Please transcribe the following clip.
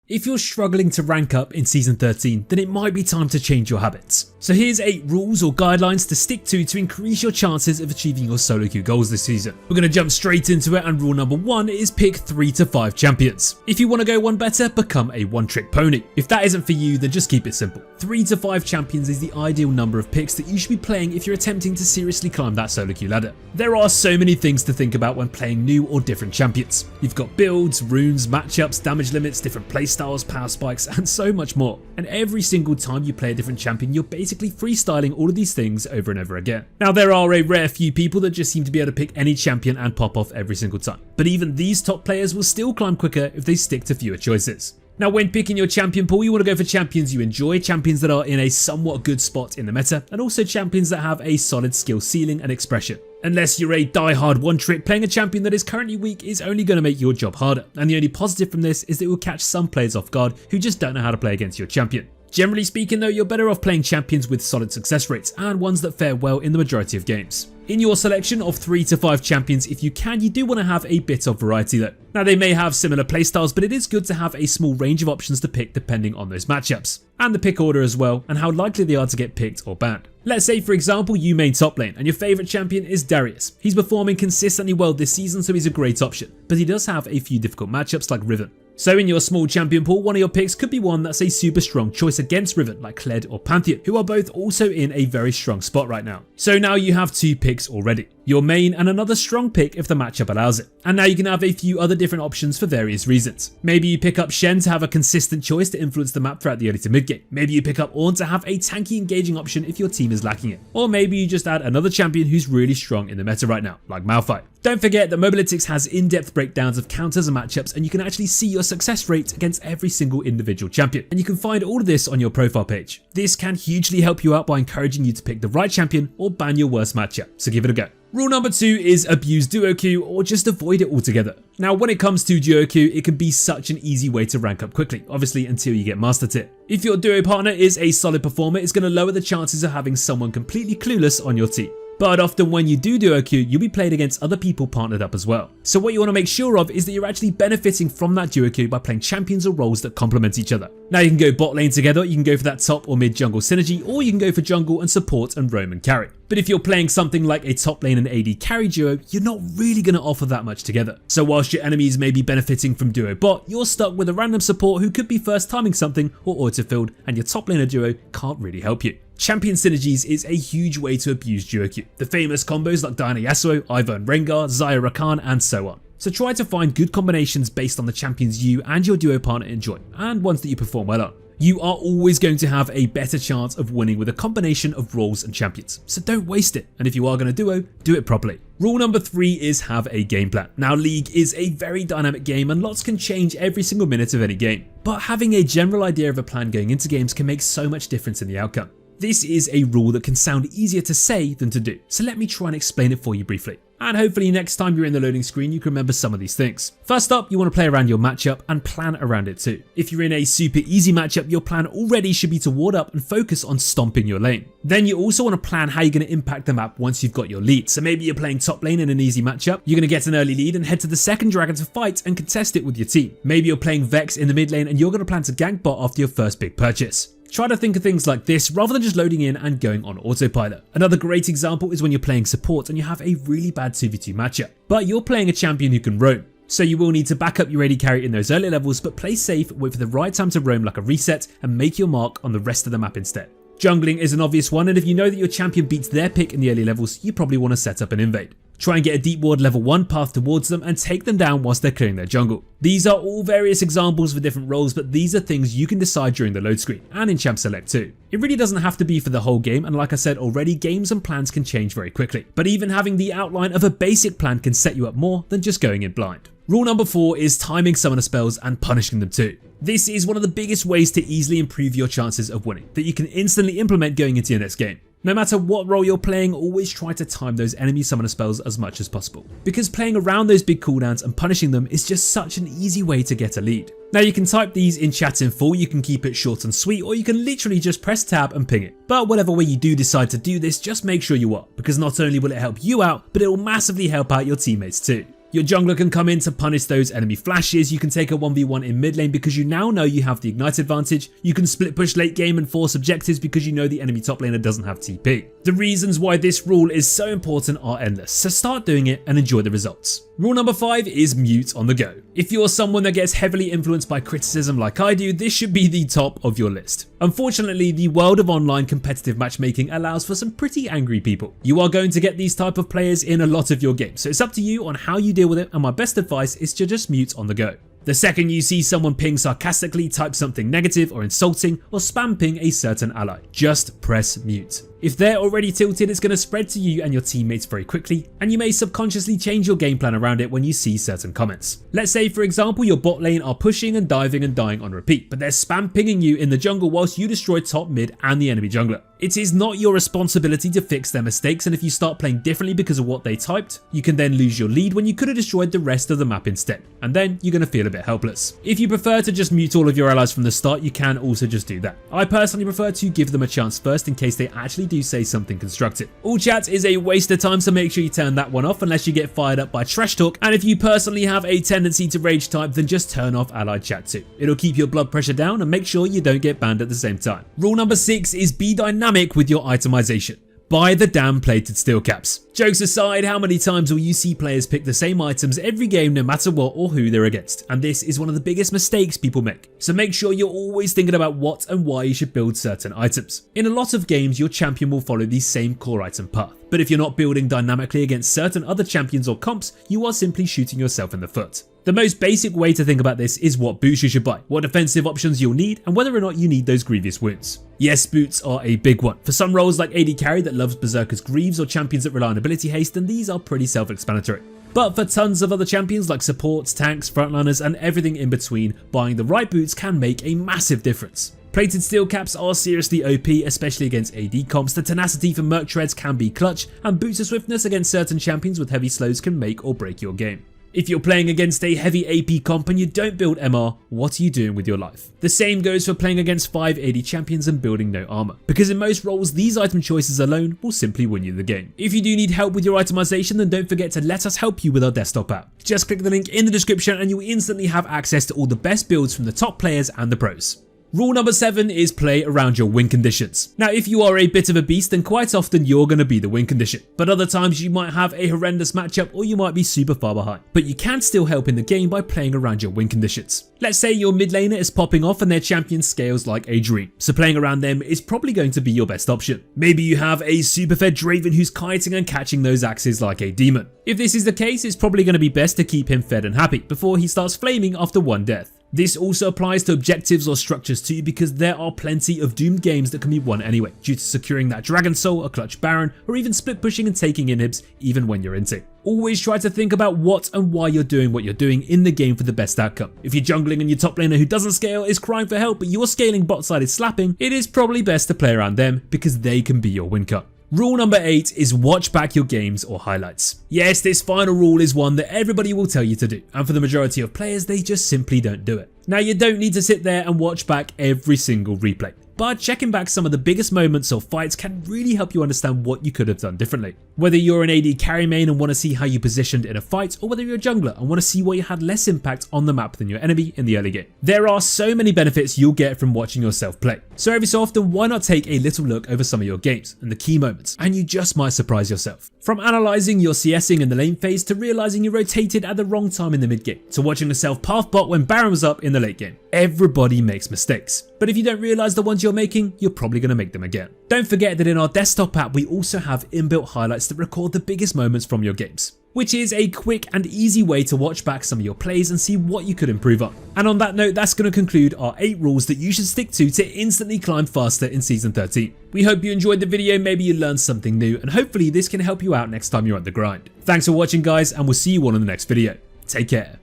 If you're struggling to rank up in Season 13, then it might be time to change your habits. So here's 8 rules or guidelines to stick to increase your chances of achieving your solo queue goals this season. We're going to jump straight into it, and rule number 1 is pick 3 to 5 champions. If you want to go one better, become a one-trick pony. If that isn't for you, then just keep it simple. 3 to 5 champions is the ideal number of picks that you should be playing if you're attempting to seriously climb that solo queue ladder. There are so many things to think about when playing new or different champions. You've got builds, runes, matchups, damage limits, different playstyles, power spikes, and so much more. And every single time you play a different champion, you're basically freestyling all of these things over and over again. Now, there are a rare few people that just seem to be able to pick any champion and pop off every single time. But even these top players will still climb quicker if they stick to fewer choices. Now, when picking your champion pool, you want to go for champions you enjoy, champions that are in a somewhat good spot in the meta, and also champions that have a solid skill ceiling and expression. Unless you're a die-hard one-trick, playing a champion that is currently weak is only going to make your job harder, and the only positive from this is that it will catch some players off guard who just don't know how to play against your champion. Generally speaking though, you're better off playing champions with solid success rates and ones that fare well in the majority of games. In your selection of 3 to 5 champions, if you can, you do want to have a bit of variety though. Now, they may have similar playstyles, but it is good to have a small range of options to pick depending on those matchups, and the pick order as well, and how likely they are to get picked or banned. Let's say, for example, you main top lane and your favourite champion is Darius. He's performing consistently well this season, so he's a great option, but he does have a few difficult matchups like Riven. So in your small champion pool, one of your picks could be one that's a super strong choice against Riven, like Kled or Pantheon, who are both also in a very strong spot right now. So now you have 2 picks already. Your main and another strong pick if the matchup allows it. And now you can have a few other different options for various reasons. Maybe you pick up Shen to have a consistent choice to influence the map throughout the early to mid game. Maybe you pick up Ornn to have a tanky engaging option if your team is lacking it. Or maybe you just add another champion who's really strong in the meta right now, like Malphite. Don't forget that Mobalytics has in-depth breakdowns of counters and matchups, and you can actually see your success rate against every single individual champion. And you can find all of this on your profile page. This can hugely help you out by encouraging you to pick the right champion or ban your worst matchup, so give it a go. Rule number 2 is abuse duo queue or just avoid it altogether. Now, when it comes to duo queue, it can be such an easy way to rank up quickly, obviously until you get master tier. If your duo partner is a solid performer, it's going to lower the chances of having someone completely clueless on your team. But often when you do duo queue, you'll be played against other people partnered up as well. So what you want to make sure of is that you're actually benefiting from that duo queue by playing champions or roles that complement each other. Now, you can go bot lane together, you can go for that top or mid jungle synergy, or you can go for jungle and support and roam and carry. But if you're playing something like a top lane and AD carry duo, you're not really going to offer that much together. So whilst your enemies may be benefiting from duo bot, you're stuck with a random support who could be first timing something or autofilled, and your top laner duo can't really help you. Champion synergies is a huge way to abuse duo queue. The famous combos like Diana Yasuo, Ivern Rengar, Xayah Rakan, and so on. So try to find good combinations based on the champions you and your duo partner enjoy, and ones that you perform well on. You are always going to have a better chance of winning with a combination of roles and champions, so don't waste it, and if you are going to duo, do it properly. Rule number 3 is have a game plan. Now, League is a very dynamic game and lots can change every single minute of any game, but having a general idea of a plan going into games can make so much difference in the outcome. This is a rule that can sound easier to say than to do, so let me try and explain it for you briefly. And hopefully next time you're in the loading screen you can remember some of these things. First up, you want to play around your matchup and plan around it too. If you're in a super easy matchup, your plan already should be to ward up and focus on stomping your lane. Then you also want to plan how you're going to impact the map once you've got your lead. So maybe you're playing top lane in an easy matchup, you're going to get an early lead and head to the second dragon to fight and contest it with your team. Maybe you're playing Vex in the mid lane and you're going to plan to gank bot after your first big purchase. Try to think of things like this rather than just loading in and going on autopilot. Another great example is when you're playing support and you have a really bad 2v2 matchup, but you're playing a champion who can roam. So you will need to back up your AD carry in those early levels, but play safe, wait for the right time to roam like a reset, and make your mark on the rest of the map instead. Jungling is an obvious one, and if you know that your champion beats their pick in the early levels, you probably want to set up an invade. Try and get a deep ward level 1 path towards them and take them down whilst they're clearing their jungle. These are all various examples for different roles, but these are things you can decide during the load screen and in champ select too. It really doesn't have to be for the whole game, and like I said already, games and plans can change very quickly. But even having the outline of a basic plan can set you up more than just going in blind. Rule number 4 is timing summoner spells and punishing them too. This is one of the biggest ways to easily improve your chances of winning, that you can instantly implement going into your next game. No matter what role you're playing, always try to time those enemy summoner spells as much as possible, because playing around those big cooldowns and punishing them is just such an easy way to get a lead. Now you can type these in chat in full, you can keep it short and sweet, or you can literally just press tab and ping it. But whatever way you do decide to do this, just make sure you are, because not only will it help you out, but it will massively help out your teammates too. Your jungler can come in to punish those enemy flashes, you can take a 1v1 in mid lane because you now know you have the ignite advantage, you can split push late game and force objectives because you know the enemy top laner doesn't have TP. The reasons why this rule is so important are endless, so start doing it and enjoy the results. Rule number 5 is mute on the go. If you're someone that gets heavily influenced by criticism like I do, this should be the top of your list. Unfortunately, the world of online competitive matchmaking allows for some pretty angry people. You are going to get these type of players in a lot of your games, so it's up to you on how you deal with it, and my best advice is to just mute on the go. The second you see someone ping sarcastically, type something negative or insulting, or spam ping a certain ally, just press mute. If they're already tilted, it's going to spread to you and your teammates very quickly, and you may subconsciously change your game plan around it when you see certain comments. Let's say for example your bot lane are pushing and diving and dying on repeat, but they're spam pinging you in the jungle whilst you destroy top, mid and the enemy jungler. It is not your responsibility to fix their mistakes, and if you start playing differently because of what they typed, you can then lose your lead when you could have destroyed the rest of the map instead, and then you're going to feel a bit helpless. If you prefer to just mute all of your allies from the start, you can also just do that. I personally prefer to give them a chance first in case they actually do say something constructive. All chat is a waste of time, so make sure you turn that one off unless you get fired up by trash talk, and if you personally have a tendency to rage type, then just turn off allied chat too. It'll keep your blood pressure down and make sure you don't get banned at the same time. Rule number 6 is be dynamic with your itemization. Buy the damn plated steel caps. Jokes aside, how many times will you see players pick the same items every game no matter what or who they're against? And this is one of the biggest mistakes people make. So make sure you're always thinking about what and why you should build certain items. In a lot of games, your champion will follow the same core item path. But if you're not building dynamically against certain other champions or comps, you are simply shooting yourself in the foot. The most basic way to think about this is what boots you should buy, what defensive options you'll need, and whether or not you need those grievous wounds. Yes, boots are a big one. For some roles like AD carry that loves berserkers greaves or champions that rely on ability haste, then these are pretty self-explanatory. But for tons of other champions like supports, tanks, frontliners, and everything in between, buying the right boots can make a massive difference. Plated steel caps are seriously OP, especially against AD comps. The tenacity for merc treads can be clutch, and boots of swiftness against certain champions with heavy slows can make or break your game. If you're playing against a heavy AP comp and you don't build MR, what are you doing with your life? The same goes for playing against 5 AD champions and building no armor, because in most roles these item choices alone will simply win you the game. If you do need help with your itemization, then don't forget to let us help you with our desktop app. Just click the link in the description and you'll instantly have access to all the best builds from the top players and the pros. Rule number 7 is play around your win conditions. Now, if you are a bit of a beast, then quite often you're going to be the win condition. But other times you might have a horrendous matchup or you might be super far behind. But you can still help in the game by playing around your win conditions. Let's say your mid laner is popping off and their champion scales like a dream. So playing around them is probably going to be your best option. Maybe you have a super fed Draven who's kiting and catching those axes like a demon. If this is the case, it's probably going to be best to keep him fed and happy before he starts flaming after one death. This also applies to objectives or structures too, because there are plenty of doomed games that can be won anyway, due to securing that Dragon Soul, a clutch Baron, or even split pushing and taking inhibs even when you're into. Always try to think about what and why you're doing what you're doing in the game for the best outcome. If you're jungling and your top laner who doesn't scale is crying for help but your scaling bot side is slapping, it is probably best to play around them because they can be your win cut. Rule number 8 is watch back your games or highlights. Yes, this final rule is one that everybody will tell you to do, and for the majority of players they just simply don't do it. Now, you don't need to sit there and watch back every single replay, but checking back some of the biggest moments or fights can really help you understand what you could have done differently. Whether you're an AD carry main and want to see how you positioned in a fight, or whether you're a jungler and want to see where you had less impact on the map than your enemy in the early game. There are so many benefits you'll get from watching yourself play. So every so often, why not take a little look over some of your games and the key moments, and you just might surprise yourself. From analysing your CSing in the lane phase to realising you rotated at the wrong time in the mid game, to watching yourself path bot when Baron was up in the late game. Everybody makes mistakes, but if you don't realise the ones you're making, you're probably going to make them again. Don't forget that in our desktop app we also have inbuilt highlights that record the biggest moments from your games, which is a quick and easy way to watch back some of your plays and see what you could improve on. And on that note, that's going to conclude our 8 rules that you should stick to instantly climb faster in Season 13. We hope you enjoyed the video, maybe you learned something new, and hopefully this can help you out next time you're on the grind. Thanks for watching guys, and we'll see you all in the next video. Take care.